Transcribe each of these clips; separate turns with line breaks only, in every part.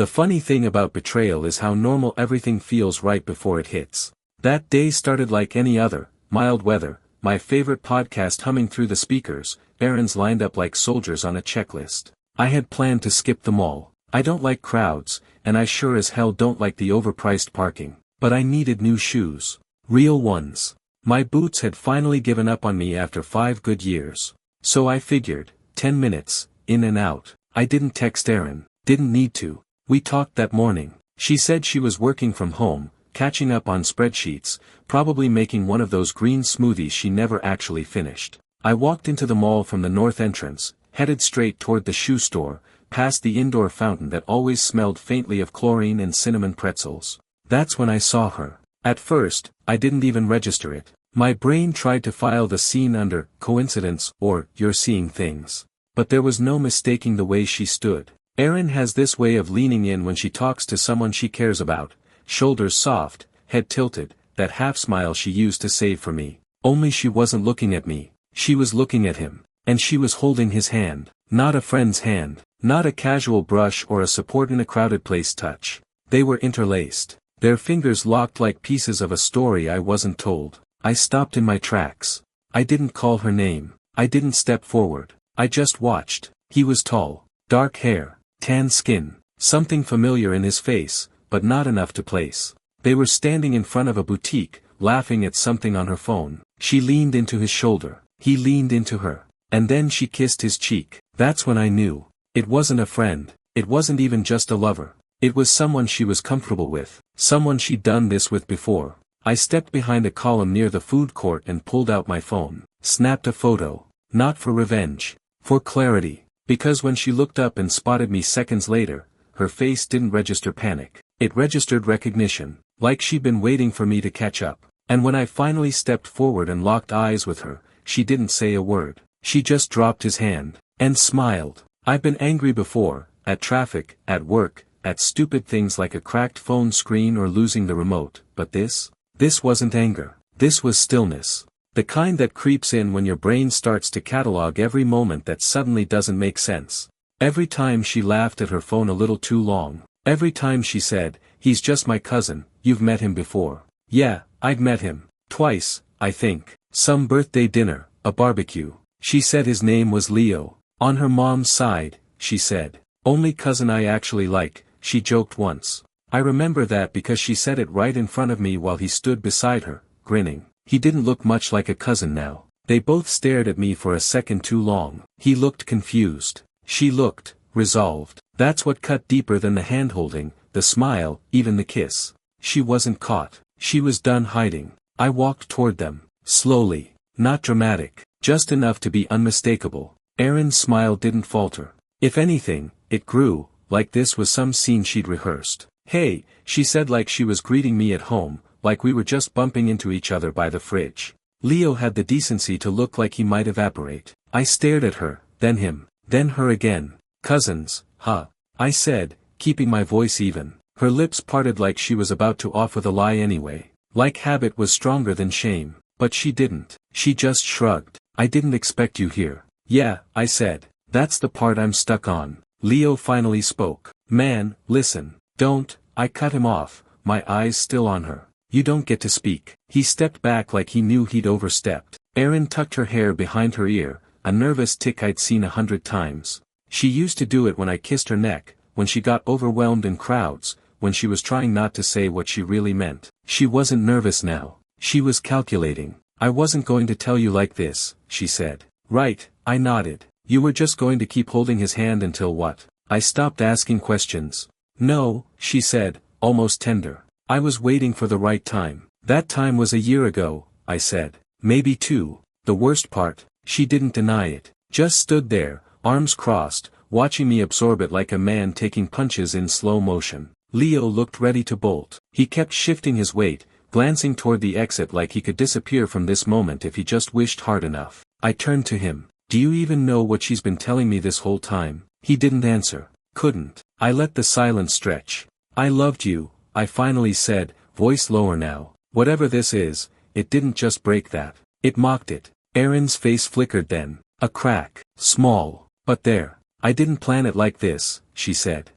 The funny thing about betrayal is how normal everything feels right before it hits. That day started like any other, mild weather, my favorite podcast humming through the speakers, errands lined up like soldiers on a checklist. I had planned to skip them all. I don't like crowds, and I sure as hell don't like the overpriced parking. But I needed new shoes. Real ones. My boots had finally given up on me after 5 good years. So I figured, 10 minutes, in and out. I didn't text Erin, didn't need to. We talked that morning. She said she was working from home, catching up on spreadsheets, probably making one of those green smoothies she never actually finished. I walked into the mall from the north entrance, headed straight toward the shoe store, past the indoor fountain that always smelled faintly of chlorine and cinnamon pretzels. That's when I saw her. At first, I didn't even register it. My brain tried to file the scene under coincidence or you're seeing things. But there was no mistaking the way she stood. Erin has this way of leaning in when she talks to someone she cares about, shoulders soft, head tilted, that half smile she used to save for me. Only she wasn't looking at me, she was looking at him, and she was holding his hand, not a friend's hand, not a casual brush or a support in a crowded place touch. They were interlaced, their fingers locked like pieces of a story I wasn't told. I stopped in my tracks. I didn't call her name, I didn't step forward, I just watched. He was tall, dark hair, tan skin, something familiar in his face, but not enough to place. They were standing in front of a boutique, laughing at something on her phone. She leaned into his shoulder, he leaned into her, and then she kissed his cheek. That's when I knew. It wasn't a friend, it wasn't even just a lover. It was someone she was comfortable with, someone she'd done this with before. I stepped behind a column near the food court and pulled out my phone, snapped a photo, not for revenge, for clarity. Because when she looked up and spotted me seconds later, her face didn't register panic, it registered recognition, like she'd been waiting for me to catch up. And when I finally stepped forward and locked eyes with her, she didn't say a word. She just dropped his hand, and smiled. I've been angry before, at traffic, at work, at stupid things like a cracked phone screen or losing the remote, but this wasn't anger, this was stillness. The kind that creeps in when your brain starts to catalog every moment that suddenly doesn't make sense. Every time she laughed at her phone a little too long. Every time she said, "He's just my cousin, you've met him before." Yeah, I'd met him. Twice, I think. Some birthday dinner, a barbecue. She said his name was Leo. On her mom's side, she said. Only cousin I actually like, she joked once. I remember that because she said it right in front of me while he stood beside her, grinning. He didn't look much like a cousin now. They both stared at me for a second too long. He looked confused. She looked resolved. That's what cut deeper than the hand-holding, the smile, even the kiss. She wasn't caught. She was done hiding. I walked toward them, slowly, not dramatic, just enough to be unmistakable. Erin's smile didn't falter. If anything, it grew, like this was some scene she'd rehearsed. "Hey," she said like she was greeting me at home, like we were just bumping into each other by the fridge. Leo had the decency to look like he might evaporate. I stared at her, then him, then her again. "Cousins, huh?" I said, keeping my voice even. Her lips parted like she was about to offer the lie anyway. Like habit was stronger than shame. But she didn't. She just shrugged. "I didn't expect you here." "Yeah," I said. "That's the part I'm stuck on." Leo finally spoke. "Man, listen. Don't," I cut him off, my eyes still on her. "You don't get to speak." He stepped back like he knew he'd overstepped. Erin tucked her hair behind her ear, a nervous tick I'd seen 100 times. She used to do it when I kissed her neck, when she got overwhelmed in crowds, when she was trying not to say what she really meant. She wasn't nervous now. She was calculating. "I wasn't going to tell you like this," she said. "Right," I nodded. "You were just going to keep holding his hand until what?" I stopped asking questions. "No," she said, almost tender. "I was waiting for the right time." "That time was a year ago," I said. "Maybe 2. The worst part, she didn't deny it. Just stood there, arms crossed, watching me absorb it like a man taking punches in slow motion. Leo looked ready to bolt. He kept shifting his weight, glancing toward the exit like he could disappear from this moment if he just wished hard enough. I turned to him. "Do you even know what she's been telling me this whole time?" He didn't answer. Couldn't. I let the silence stretch. "I loved you," I finally said, voice lower now. "Whatever this is, it didn't just break that. It mocked it." Erin's face flickered then. A crack. Small. But there. "I didn't plan it like this," she said.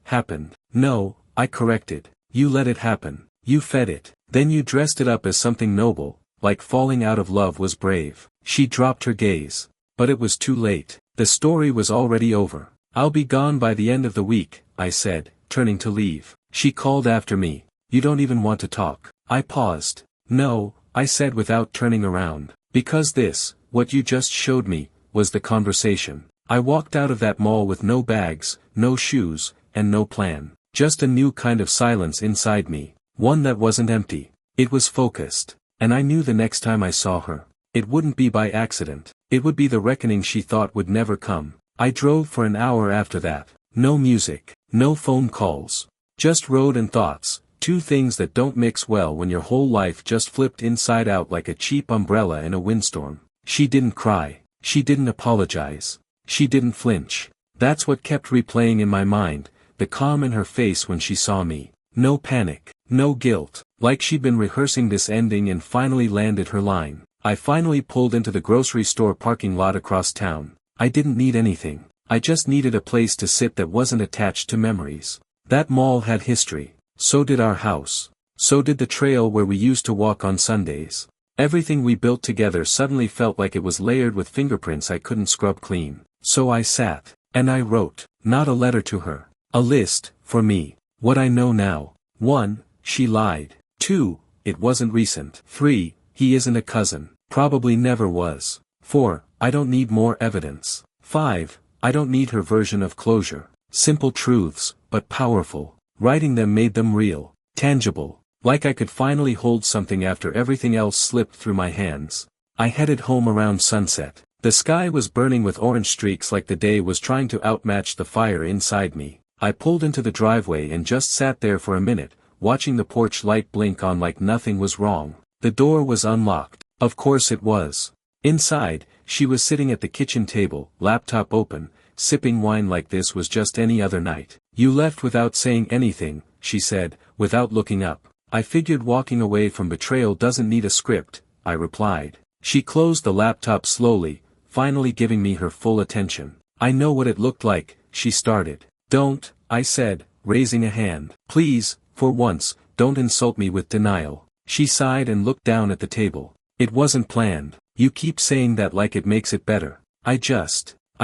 happened. No, I corrected. You let it happen. You fed it. Then you dressed it up as something noble, like falling out of love was brave. She dropped her gaze. But it was too late. The story was already over. I'll be gone by the end of the week, I said, turning to leave. She called after me. You don't even want to talk. I paused. No, I said without turning around. Because this, what you just showed me, was the conversation. I walked out of that mall with no bags, no shoes, and no plan. Just a new kind of silence inside me. One that wasn't empty. It was focused. And I knew the next time I saw her, it wouldn't be by accident. It would be the reckoning she thought would never come. I drove for an hour after that. No music, no phone calls. Just road and thoughts, two things that don't mix well when your whole life just flipped inside out like a cheap umbrella in a windstorm. She didn't cry. She didn't apologize. She didn't flinch. That's what kept replaying in my mind, the calm in her face when she saw me. No panic, no guilt, like she'd been rehearsing this ending and finally landed her line. I finally pulled into the grocery store parking lot across town. I didn't need anything. I just needed a place to sit that wasn't attached to memories. That mall had history. So did our house. So did the trail where we used to walk on Sundays. Everything we built together suddenly felt like it was layered with fingerprints I couldn't scrub clean. So I sat, and I wrote, not a letter to her. A list, for me. What I know now. 1. She lied. 2. It wasn't recent. 3. He isn't a cousin. Probably never was. 4. I don't need more evidence. 5. I don't need her version of closure. Simple truths, but powerful. Writing them made them real, tangible, like I could finally hold something after everything else slipped through my hands. I headed home around sunset. The sky was burning with orange streaks like the day was trying to outmatch the fire inside me. I pulled into the driveway and just sat there for a minute, watching the porch light blink on like nothing was wrong. The door was unlocked. Of course it was. Inside, she was sitting at the kitchen table, laptop open, sipping wine like this was just any other night. You left without saying anything, she said, without looking up. I figured walking away from betrayal doesn't need a script, I replied. She closed the laptop slowly, finally giving me her full attention. I know what it looked like, she started. Don't, I said, raising a hand. Please, for once, don't insult me with denial. She sighed and looked down at the table. It wasn't planned. You keep saying that like it makes it better. I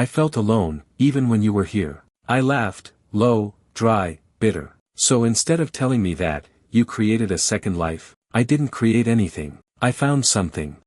felt alone, even when you were here. I laughed, low, dry, bitter. So instead of telling me that, you created a second life. I didn't create anything. I found something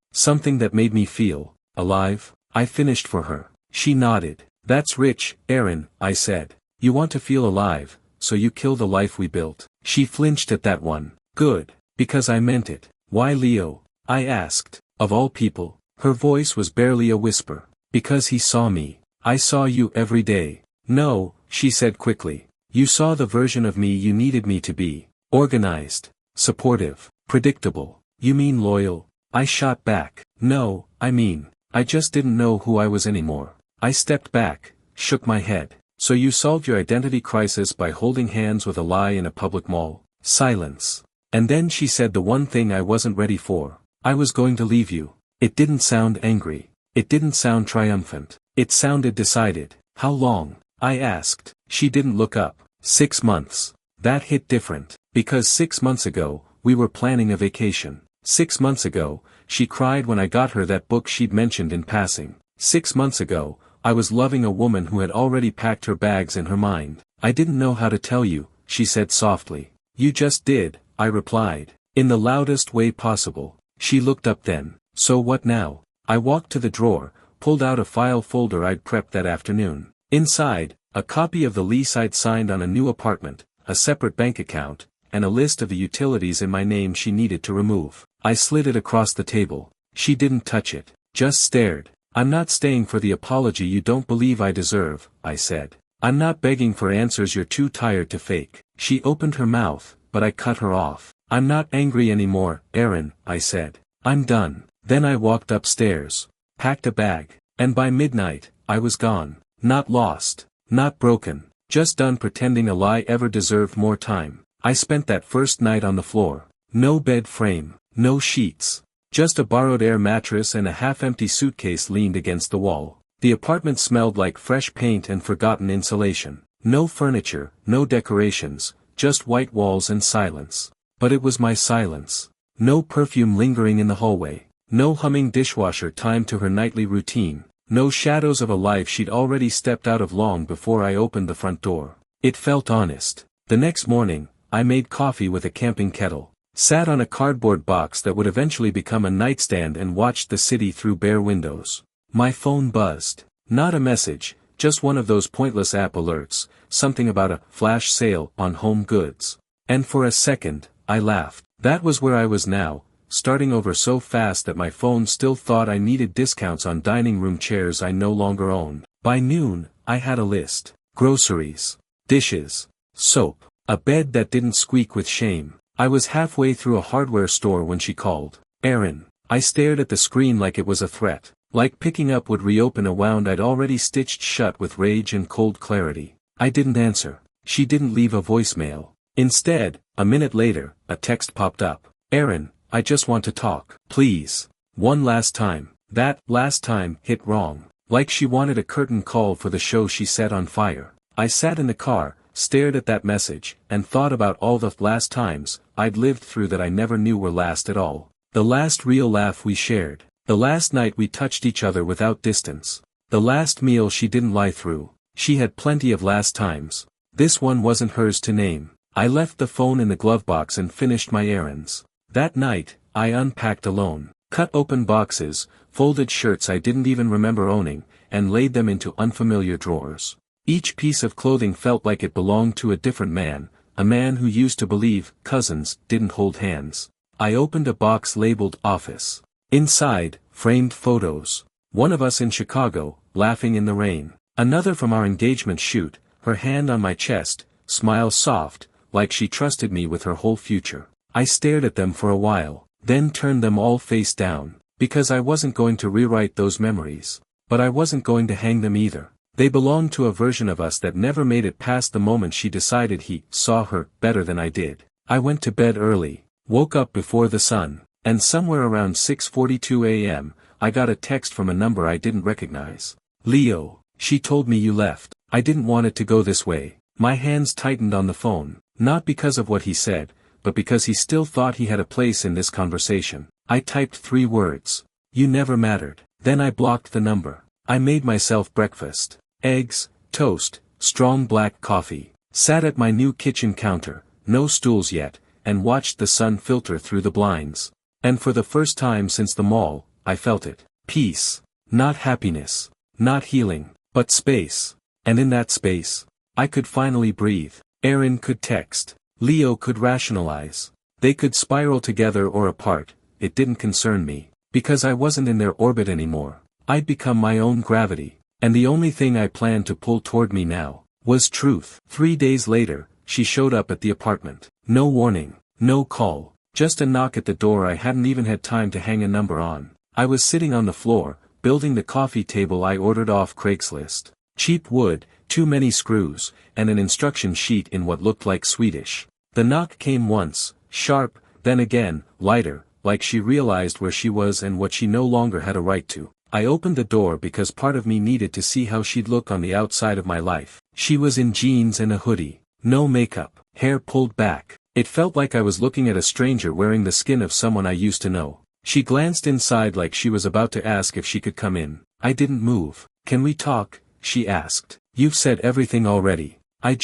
that made me feel alive. I finished for her. She nodded. That's rich, Aaron, I said. You want to feel alive, so you kill the life we built. She flinched at that one. Good, because I meant it. Why Leo? I asked. Of all people. Her voice was barely a whisper. Because he saw me. I saw you every day. No, she said quickly. You saw the version of me you needed me to be. Organized. Supportive. Predictable. You mean loyal? I shot back. No, I mean, I just didn't know who I was anymore. I stepped back, shook my head. So you solved your identity crisis by holding hands with a lie in a public mall? Silence. And then she said the one thing I wasn't ready for. I was going to leave you. It didn't sound angry. It didn't sound triumphant. It sounded decided. How long? I asked. She didn't look up. 6 months. That hit different. Because 6 months ago, we were planning a vacation. 6 months ago, she cried when I got her that book she'd mentioned in passing. 6 months ago, I was loving a woman who had already packed her bags in her mind. I didn't know how to tell you, she said softly. You just did, I replied. In the loudest way possible. She looked up then. So what now? I walked to the drawer, pulled out a file folder I'd prepped that afternoon. Inside, a copy of the lease I'd signed on a new apartment, a separate bank account, and a list of the utilities in my name she needed to remove. I slid it across the table. She didn't touch it, just stared. I'm not staying for the apology you don't believe I deserve, I said. I'm not begging for answers you're too tired to fake. She opened her mouth, but I cut her off. I'm not angry anymore, Aaron, I said. I'm done. Then I walked upstairs, packed a bag, and by midnight, I was gone. Not lost, not broken, just done pretending a lie ever deserved more time. I spent that first night on the floor. No bed frame, no sheets. Just a borrowed air mattress and a half-empty suitcase leaned against the wall. The apartment smelled like fresh paint and forgotten insulation. No furniture, no decorations, just white walls and silence. But it was my silence. No perfume lingering in the hallway. No humming dishwasher timed to her nightly routine. No shadows of a life she'd already stepped out of long before I opened the front door. It felt honest. The next morning, I made coffee with a camping kettle, sat on a cardboard box that would eventually become a nightstand and watched the city through bare windows. My phone buzzed. Not a message, just one of those pointless app alerts, something about a flash sale on home goods. And for a second, I laughed. That was where I was now, starting over so fast that my phone still thought I needed discounts on dining room chairs I no longer owned. By noon, I had a list. Groceries. Dishes. Soap. A bed that didn't squeak with shame. I was halfway through a hardware store when she called. Erin. I stared at the screen like it was a threat. Like picking up would reopen a wound I'd already stitched shut with rage and cold clarity. I didn't answer. She didn't leave a voicemail. Instead, a minute later, a text popped up. Erin, I just want to talk. Please. One last time. That last time hit wrong. Like she wanted a curtain call for the show she set on fire. I sat in the car, stared at that message, and thought about all the last times I'd lived through that I never knew were last at all. The last real laugh we shared. The last night we touched each other without distance. The last meal she didn't lie through. She had plenty of last times. This one wasn't hers to name. I left the phone in the glove box and finished my errands. That night, I unpacked alone, cut open boxes, folded shirts I didn't even remember owning, and laid them into unfamiliar drawers. Each piece of clothing felt like it belonged to a different man, a man who used to believe cousins didn't hold hands. I opened a box labeled office. Inside, framed photos. One of us in Chicago, laughing in the rain. Another from our engagement shoot, her hand on my chest, smile soft, like she trusted me with her whole future. I stared at them for a while, then turned them all face down, because I wasn't going to rewrite those memories. But I wasn't going to hang them either. They belonged to a version of us that never made it past the moment she decided he saw her better than I did. I went to bed early, woke up before the sun, and somewhere around 6:42 a.m., I got a text from a number I didn't recognize. Leo, she told me you left. I didn't want it to go this way. My hands tightened on the phone, not because of what he said, but because he still thought he had a place in this conversation. I typed 3 words. You never mattered. Then I blocked the number. I made myself breakfast. Eggs, toast, strong black coffee. Sat at my new kitchen counter, no stools yet, and watched the sun filter through the blinds. And for the first time since the mall, I felt it. Peace. Not happiness. Not healing, but space. And in that space, I could finally breathe. Erin could text. Leo could rationalize. They could spiral together or apart, it didn't concern me. Because I wasn't in their orbit anymore. I'd become my own gravity. And the only thing I planned to pull toward me now, was truth. 3 days later, she showed up at the apartment. No warning, no call, just a knock at the door I hadn't even had time to hang a number on. I was sitting on the floor, building the coffee table I ordered off Craigslist. Cheap wood, too many screws, and an instruction sheet in what looked like Swedish. The knock came once, sharp, then again, lighter, like she realized where she was and what she no longer had a right to. I opened the door because part of me needed to see how she'd look on the outside of my life. She was in jeans and a hoodie, no makeup, hair pulled back. It felt like I was looking at a stranger wearing the skin of someone I used to know. She glanced inside like she was about to ask if she could come in. I didn't move. Can we talk? She asked. You've said everything already. I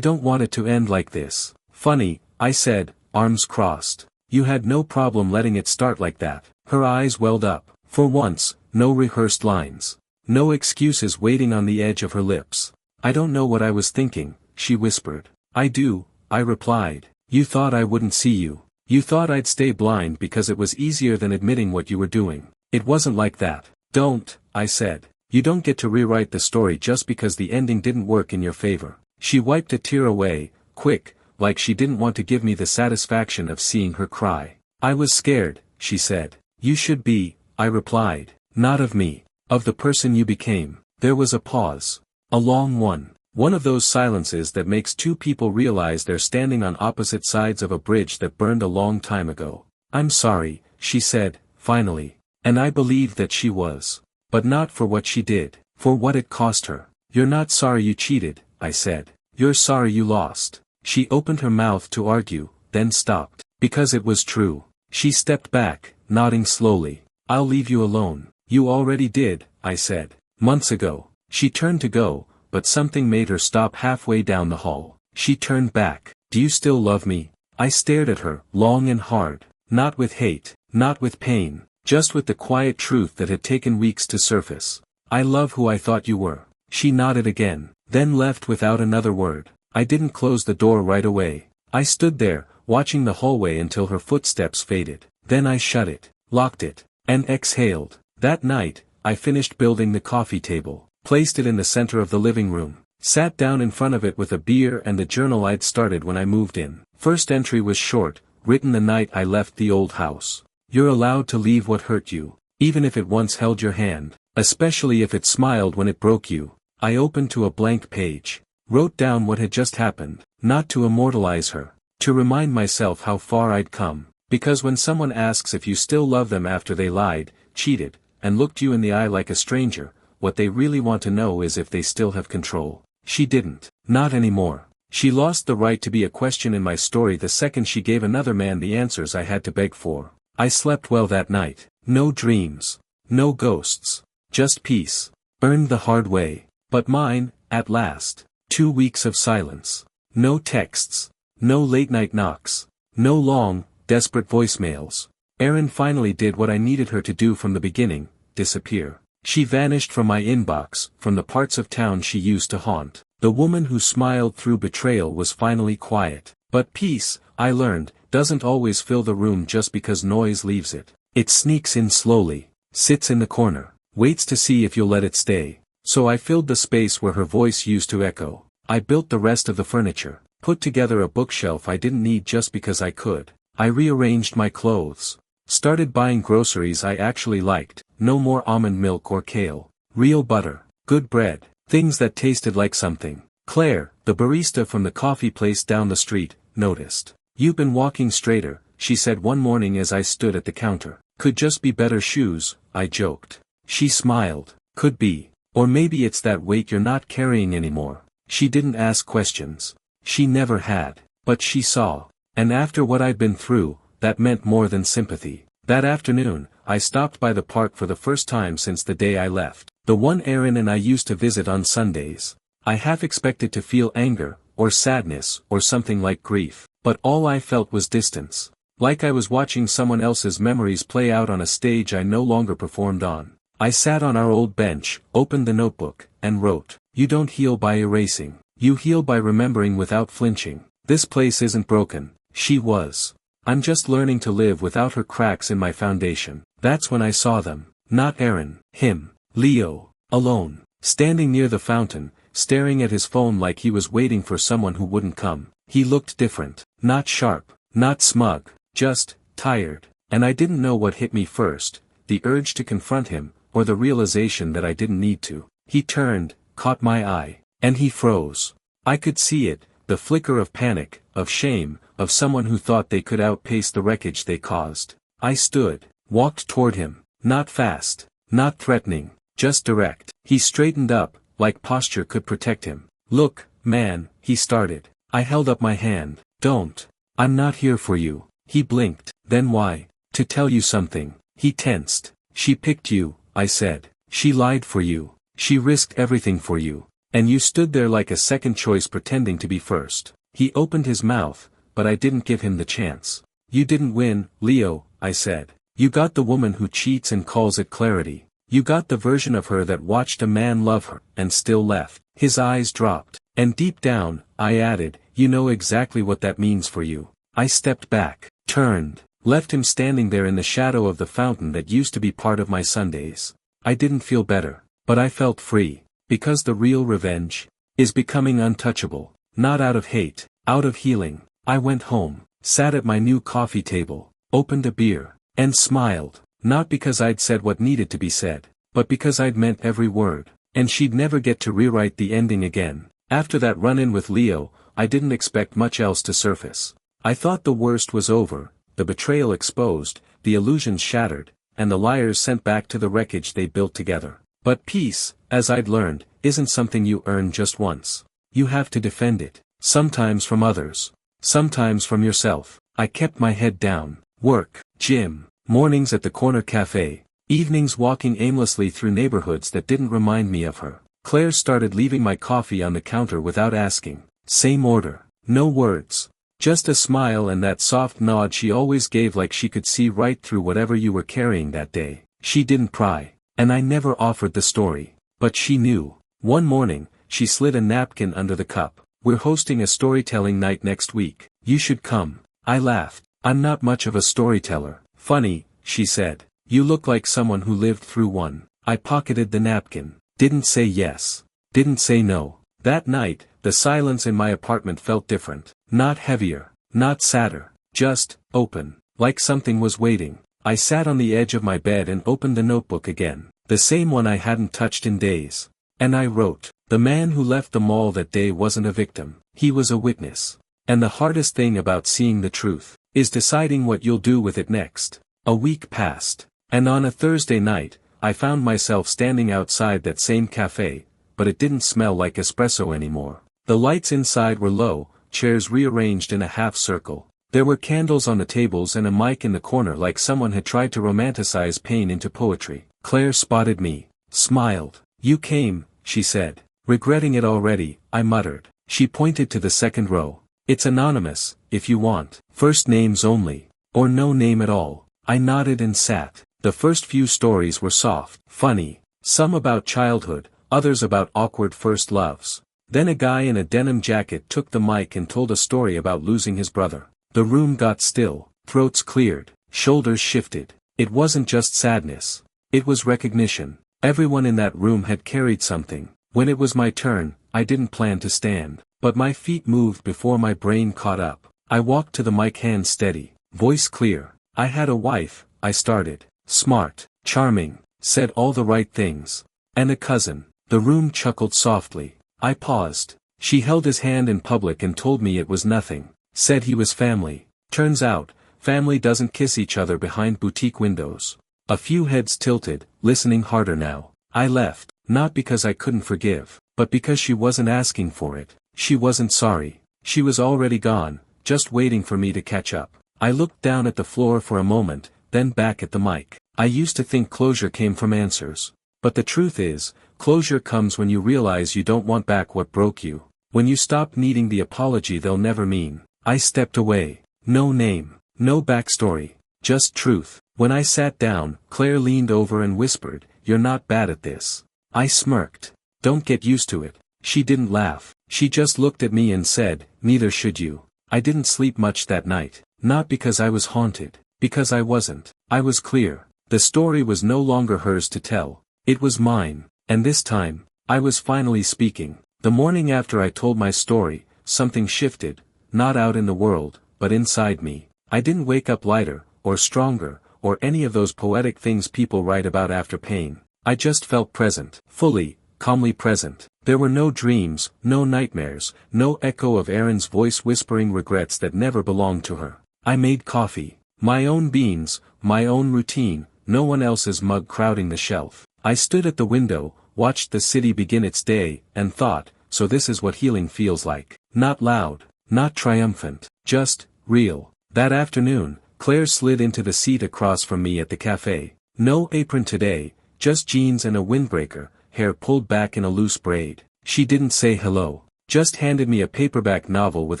don't want it to end like this. Funny, I said, arms crossed. You had no problem letting it start like that. Her eyes welled up. For once, no rehearsed lines. No excuses waiting on the edge of her lips. I don't know what I was thinking, she whispered. I do, I replied. You thought I wouldn't see you. You thought I'd stay blind because it was easier than admitting what you were doing. It wasn't like that. Don't, I said. You don't get to rewrite the story just because the ending didn't work in your favor. She wiped a tear away, quick, like she didn't want to give me the satisfaction of seeing her cry. I was scared, she said. You should be, I replied. Not of me. Of the person you became. There was a pause. A long one. One of those silences that makes two people realize they're standing on opposite sides of a bridge that burned a long time ago. I'm sorry, she said, finally. And I believed that she was. But not for what she did. For what it cost her. You're not sorry you cheated, I said. You're sorry you lost. She opened her mouth to argue, then stopped. Because it was true. She stepped back, nodding slowly. I'll leave you alone. You already did, I said. Months ago. She turned to go, but something made her stop halfway down the hall. She turned back. Do you still love me? I stared at her, long and hard. Not with hate, not with pain, just with the quiet truth that had taken weeks to surface. I love who I thought you were. She nodded again, then left without another word. I didn't close the door right away. I stood there, watching the hallway until her footsteps faded. Then I shut it, locked it, and exhaled. That night, I finished building the coffee table, placed it in the center of the living room, sat down in front of it with a beer and the journal I'd started when I moved in. First entry was short, written the night I left the old house. You're allowed to leave what hurt you, even if it once held your hand, especially if it smiled when it broke you. I opened to a blank page, wrote down what had just happened, not to immortalize her, to remind myself how far I'd come, because when someone asks if you still love them after they lied, cheated, and looked you in the eye like a stranger, what they really want to know is if they still have control. She didn't. Not anymore. She lost the right to be a question in my story the second she gave another man the answers I had to beg for. I slept well that night. No dreams. No ghosts. Just peace. Earned the hard way. But mine, at last. 2 weeks of silence. No texts. No late-night knocks. No long, desperate voicemails. Erin finally did what I needed her to do from the beginning, disappear. She vanished from my inbox, from the parts of town she used to haunt. The woman who smiled through betrayal was finally quiet. But peace, I learned, doesn't always fill the room just because noise leaves it. It sneaks in slowly, sits in the corner, waits to see if you'll let it stay. So I filled the space where her voice used to echo. I built the rest of the furniture, put together a bookshelf I didn't need just because I could. I rearranged my clothes. Started buying groceries I actually liked. No more almond milk or kale. Real butter. Good bread. Things that tasted like something. Claire, the barista from the coffee place down the street, noticed. You've been walking straighter, she said one morning as I stood at the counter. Could just be better shoes, I joked. She smiled. Could be. Or maybe it's that weight you're not carrying anymore. She didn't ask questions. She never had. But she saw. And after what I'd been through, that meant more than sympathy. That afternoon, I stopped by the park for the first time since the day I left. The one Erin and I used to visit on Sundays. I half expected to feel anger, or sadness, or something like grief. But all I felt was distance. Like I was watching someone else's memories play out on a stage I no longer performed on. I sat on our old bench, opened the notebook, and wrote. You don't heal by erasing. You heal by remembering without flinching. This place isn't broken. She was. I'm just learning to live without her cracks in my foundation. That's when I saw them. Not Erin. Him. Leo. Alone. Standing near the fountain, staring at his phone like he was waiting for someone who wouldn't come. He looked different. Not sharp. Not smug. Just, tired. And I didn't know what hit me first, the urge to confront him, or the realization that I didn't need to. He turned, caught my eye, and he froze. I could see it, the flicker of panic, of shame, of someone who thought they could outpace the wreckage they caused. I stood, walked toward him, not fast, not threatening, just direct. He straightened up, like posture could protect him. Look, man, he started. I held up my hand. Don't. I'm not here for you. He blinked. Then why? To tell you something. He tensed. She picked you, I said. She lied for you. She risked everything for you. And you stood there like a second choice pretending to be first. He opened his mouth, but I didn't give him the chance. You didn't win, Leo, I said. You got the woman who cheats and calls it clarity. You got the version of her that watched a man love her, and still left. His eyes dropped. And deep down, I added, you know exactly what that means for you. I stepped back, turned, left him standing there in the shadow of the fountain that used to be part of my Sundays. I didn't feel better, but I felt free, because the real revenge is becoming untouchable, not out of hate, out of healing. I went home, sat at my new coffee table, opened a beer, and smiled, not because I'd said what needed to be said, but because I'd meant every word, and she'd never get to rewrite the ending again. After that run-in with Leo, I didn't expect much else to surface. I thought the worst was over, the betrayal exposed, the illusions shattered, and the liars sent back to the wreckage they built together. But peace, as I'd learned, isn't something you earn just once. You have to defend it. Sometimes from others. Sometimes from yourself. I kept my head down. Work, gym, mornings at the corner cafe, evenings walking aimlessly through neighborhoods that didn't remind me of her. Claire started leaving my coffee on the counter without asking. Same order. No words. Just a smile and that soft nod she always gave, like she could see right through whatever you were carrying that day. She didn't pry, and I never offered the story. But she knew. One morning, she slid a napkin under the cup. We're hosting a storytelling night next week. You should come. I laughed. I'm not much of a storyteller. Funny, she said. You look like someone who lived through one. I pocketed the napkin. Didn't say yes. Didn't say no. That night, the silence in my apartment felt different. Not heavier. Not sadder. Just, open. Like something was waiting. I sat on the edge of my bed and opened the notebook again. The same one I hadn't touched in days. And I wrote. The man who left the mall that day wasn't a victim. He was a witness. And the hardest thing about seeing the truth is deciding what you'll do with it next. A week passed. And on a Thursday night, I found myself standing outside that same cafe, but it didn't smell like espresso anymore. The lights inside were low, chairs rearranged in a half circle. There were candles on the tables and a mic in the corner, like someone had tried to romanticize pain into poetry. Claire spotted me, smiled. You came, she said. Regretting it already, I muttered. She pointed to the second row. It's anonymous, if you want. First names only. Or no name at all. I nodded and sat. The first few stories were soft, funny. Some about childhood, others about awkward first loves. Then a guy in a denim jacket took the mic and told a story about losing his brother. The room got still, throats cleared, shoulders shifted. It wasn't just sadness. It was recognition. Everyone in that room had carried something. When it was my turn, I didn't plan to stand. But my feet moved before my brain caught up. I walked to the mic, hand steady, voice clear. I had a wife, I started. Smart, charming, said all the right things. And a cousin. The room chuckled softly. I paused. She held his hand in public and told me it was nothing. Said he was family. Turns out, family doesn't kiss each other behind boutique windows. A few heads tilted, listening harder now. I left, not because I couldn't forgive, but because she wasn't asking for it. She wasn't sorry. She was already gone, just waiting for me to catch up. I looked down at the floor for a moment, then back at the mic. I used to think closure came from answers. But the truth is, closure comes when you realize you don't want back what broke you. When you stop needing the apology they'll never mean. I stepped away. No name. No backstory. Just truth. When I sat down, Claire leaned over and whispered, "You're not bad at this." I smirked. "Don't get used to it." She didn't laugh. She just looked at me and said, "Neither should you." I didn't sleep much that night. Not because I was haunted. Because I wasn't. I was clear. The story was no longer hers to tell. It was mine. And this time, I was finally speaking. The morning after I told my story, something shifted. Not out in the world, but inside me. I didn't wake up lighter, or stronger, or any of those poetic things people write about after pain. I just felt present. Fully, calmly present. There were no dreams, no nightmares, no echo of Erin's voice whispering regrets that never belonged to her. I made coffee. My own beans, my own routine, no one else's mug crowding the shelf. I stood at the window, watched the city begin its day, and thought, so this is what healing feels like. Not loud, not triumphant, just real. That afternoon, Claire slid into the seat across from me at the cafe. No apron today, just jeans and a windbreaker, hair pulled back in a loose braid. She didn't say hello, just handed me a paperback novel with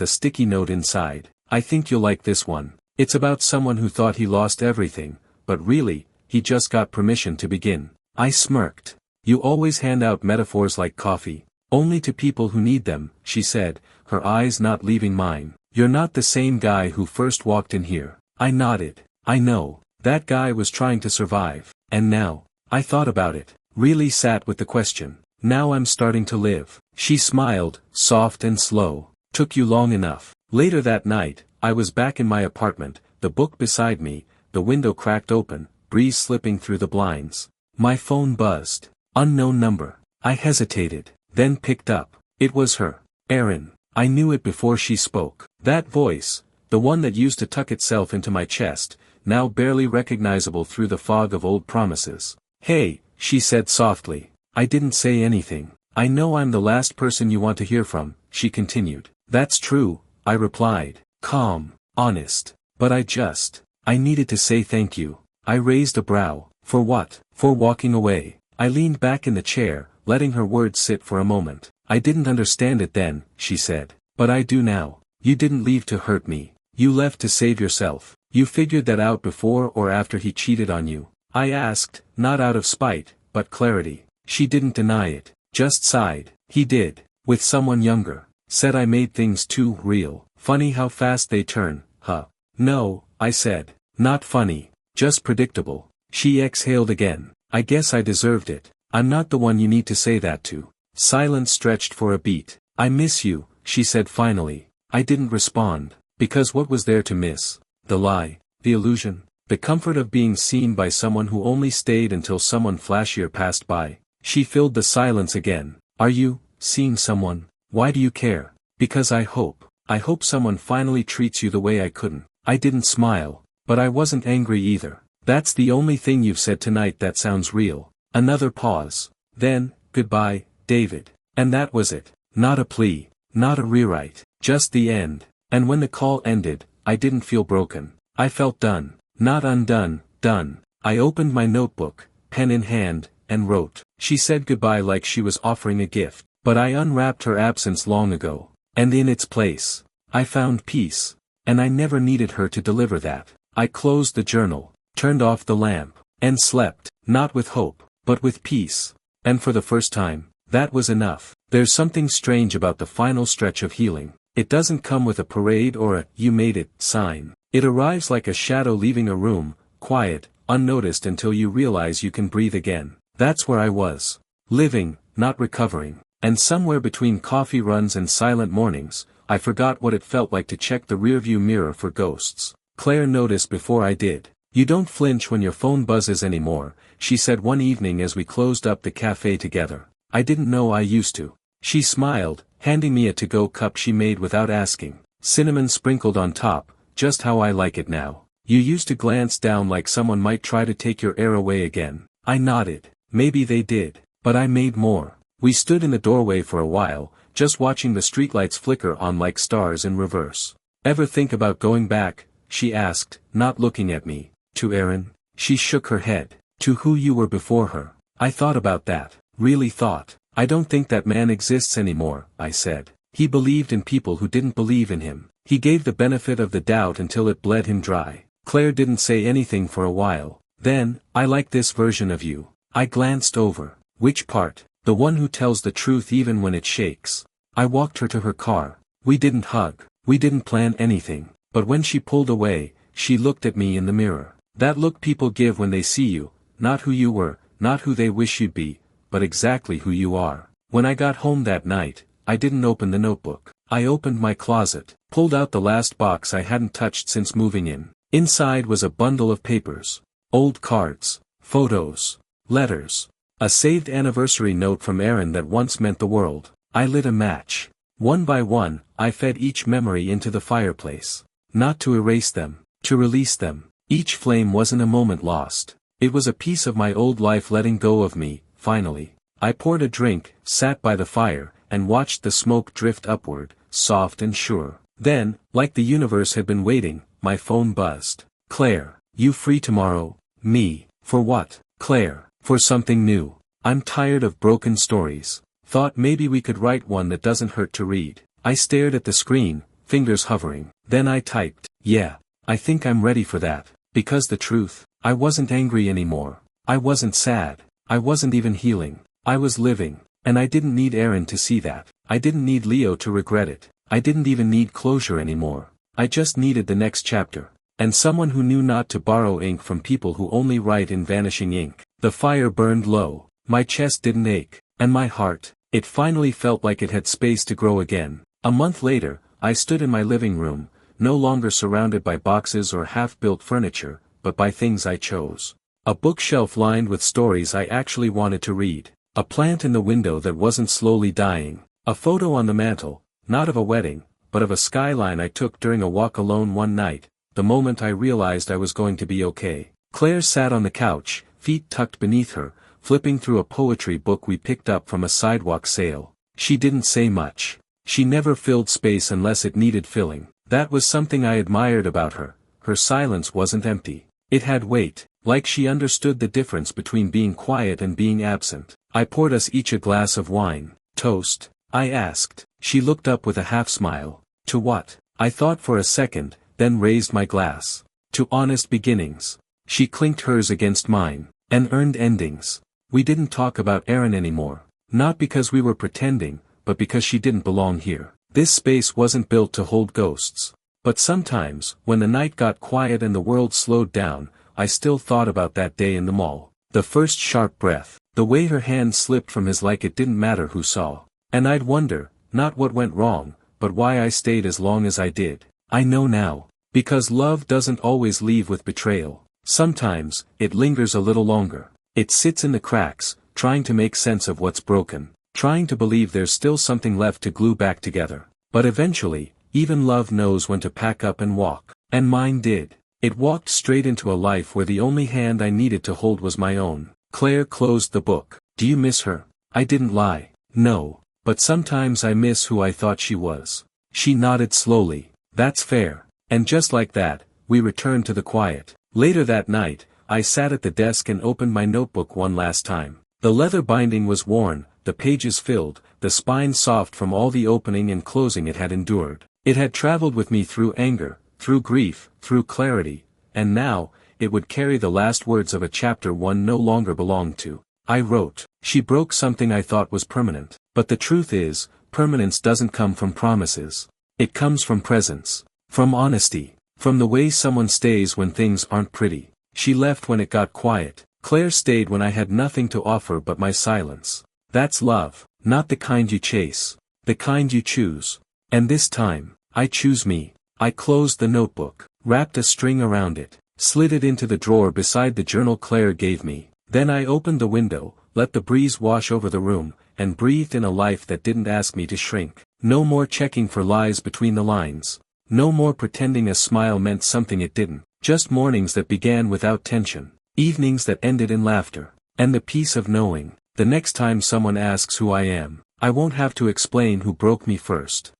a sticky note inside. "I think you'll like this one. It's about someone who thought he lost everything, but really, he just got permission to begin." I smirked. "You always hand out metaphors like coffee. Only to people who need them," she said, her eyes not leaving mine. "You're not the same guy who first walked in here." I nodded. "I know. That guy was trying to survive. And now." I thought about it. Really sat with the question. "Now I'm starting to live." She smiled, soft and slow. "Took you long enough." Later that night, I was back in my apartment, the book beside me, the window cracked open, breeze slipping through the blinds. My phone buzzed. Unknown number. I hesitated, then picked up. It was her. Erin. I knew it before she spoke. That voice, the one that used to tuck itself into my chest, now barely recognizable through the fog of old promises. "Hey," she said softly. I didn't say anything. "I know I'm the last person you want to hear from," she continued. That's true, I replied, calm, honest. But I needed to say thank you. I raised a brow. For what? For walking away. I leaned back in the chair, letting her words sit for a moment. I didn't understand it then, she said. But I do now. You didn't leave to hurt me. You left to save yourself. You figured that out before or after he cheated on you? I asked, not out of spite, but clarity. She didn't deny it, just sighed. He did. With someone younger. Said I made things too real. Funny how fast they turn, huh? No, I said. Not funny. Just predictable. She exhaled again. I guess I deserved it. I'm not the one you need to say that to. Silence stretched for a beat. I miss you, she said finally. I didn't respond. Because what was there to miss? The lie, the illusion, the comfort of being seen by someone who only stayed until someone flashier passed by. She filled the silence again. Are you seeing someone? Why do you care? Because I hope someone finally treats you the way I couldn't. I didn't smile, but I wasn't angry either. That's the only thing you've said tonight that sounds real. Another pause. Then, goodbye, David. And that was it. Not a plea, not a rewrite, just the end. And when the call ended, I didn't feel broken. I felt done. Not undone, done. I opened my notebook, pen in hand, and wrote. She said goodbye like she was offering a gift, but I unwrapped her absence long ago. And in its place, I found peace. And I never needed her to deliver that. I closed the journal, turned off the lamp, and slept, not with hope, but with peace. And for the first time, that was enough. There's something strange about the final stretch of healing. It doesn't come with a parade or a "you made it" sign. It arrives like a shadow leaving a room, quiet, unnoticed until you realize you can breathe again. That's where I was. Living, not recovering. And somewhere between coffee runs and silent mornings, I forgot what it felt like to check the rearview mirror for ghosts. Claire noticed before I did. You don't flinch when your phone buzzes anymore, she said one evening as we closed up the cafe together. I didn't know I used to. She smiled, handing me a to-go cup she made without asking. Cinnamon sprinkled on top, just how I like it now. You used to glance down like someone might try to take your air away again. I nodded. Maybe they did. But I made more. We stood in the doorway for a while, just watching the streetlights flicker on like stars in reverse. Ever think about going back? She asked, not looking at me. To Aaron? She shook her head. To who you were before her. I thought about that. Really thought. I don't think that man exists anymore, I said. He believed in people who didn't believe in him. He gave the benefit of the doubt until it bled him dry. Claire didn't say anything for a while. Then, I like this version of you. I glanced over. Which part? The one who tells the truth even when it shakes. I walked her to her car. We didn't hug. We didn't plan anything. But when she pulled away, she looked at me in the mirror. That look people give when they see you, not who you were, not who they wish you'd be, but exactly who you are. When I got home that night, I didn't open the notebook. I opened my closet, pulled out the last box I hadn't touched since moving in. Inside was a bundle of papers. Old cards, photos, letters. A saved anniversary note from Aaron that once meant the world. I lit a match. One by one, I fed each memory into the fireplace. Not to erase them, to release them. Each flame wasn't a moment lost. It was a piece of my old life letting go of me, finally. I poured a drink, sat by the fire, and watched the smoke drift upward, soft and sure. Then, like the universe had been waiting, my phone buzzed. Claire, you free tomorrow? Me. For what? Claire. For something new. I'm tired of broken stories. Thought maybe we could write one that doesn't hurt to read. I stared at the screen, fingers hovering. Then I typed, yeah, I think I'm ready for that. Because the truth, I wasn't angry anymore. I wasn't sad. I wasn't even healing. I was living. And I didn't need Aaron to see that. I didn't need Leo to regret it. I didn't even need closure anymore. I just needed the next chapter. And someone who knew not to borrow ink from people who only write in vanishing ink. The fire burned low. My chest didn't ache. And my heart, it finally felt like it had space to grow again. A month later, I stood in my living room, no longer surrounded by boxes or half-built furniture, but by things I chose. A bookshelf lined with stories I actually wanted to read. A plant in the window that wasn't slowly dying. A photo on the mantel, not of a wedding, but of a skyline I took during a walk alone one night, the moment I realized I was going to be okay. Claire sat on the couch, feet tucked beneath her, flipping through a poetry book we picked up from a sidewalk sale. She didn't say much. She never filled space unless it needed filling. That was something I admired about her. Her silence wasn't empty. It had weight, like she understood the difference between being quiet and being absent. I poured us each a glass of wine. Toast? I asked. She looked up with a half-smile. To what? I thought for a second, then raised my glass. To honest beginnings. She clinked hers against mine. And earned endings. We didn't talk about Erin anymore. Not because we were pretending, but because she didn't belong here. This space wasn't built to hold ghosts. But sometimes, when the night got quiet and the world slowed down, I still thought about that day in the mall. The first sharp breath, the way her hand slipped from his like it didn't matter who saw. And I'd wonder, not what went wrong, but why I stayed as long as I did. I know now. Because love doesn't always leave with betrayal. Sometimes, it lingers a little longer. It sits in the cracks, trying to make sense of what's broken. Trying to believe there's still something left to glue back together. But eventually, even love knows when to pack up and walk. And mine did. It walked straight into a life where the only hand I needed to hold was my own. Claire closed the book. Do you miss her? I didn't lie. No. But sometimes I miss who I thought she was. She nodded slowly. That's fair. And just like that, we returned to the quiet. Later that night, I sat at the desk and opened my notebook one last time. The leather binding was worn, the pages filled, the spine soft from all the opening and closing it had endured. It had traveled with me through anger, through grief, through clarity, and now, it would carry the last words of a chapter one no longer belonged to. I wrote, she broke something I thought was permanent. But the truth is, permanence doesn't come from promises. It comes from presence. From honesty. From the way someone stays when things aren't pretty. She left when it got quiet. Claire stayed when I had nothing to offer but my silence. That's love, not the kind you chase. The kind you choose. And this time, I choose me. I closed the notebook, wrapped a string around it, slid it into the drawer beside the journal Claire gave me. Then I opened the window, let the breeze wash over the room, and breathed in a life that didn't ask me to shrink. No more checking for lies between the lines. No more pretending a smile meant something it didn't. Just mornings that began without tension. Evenings that ended in laughter. And the peace of knowing, the next time someone asks who I am, I won't have to explain who broke me first.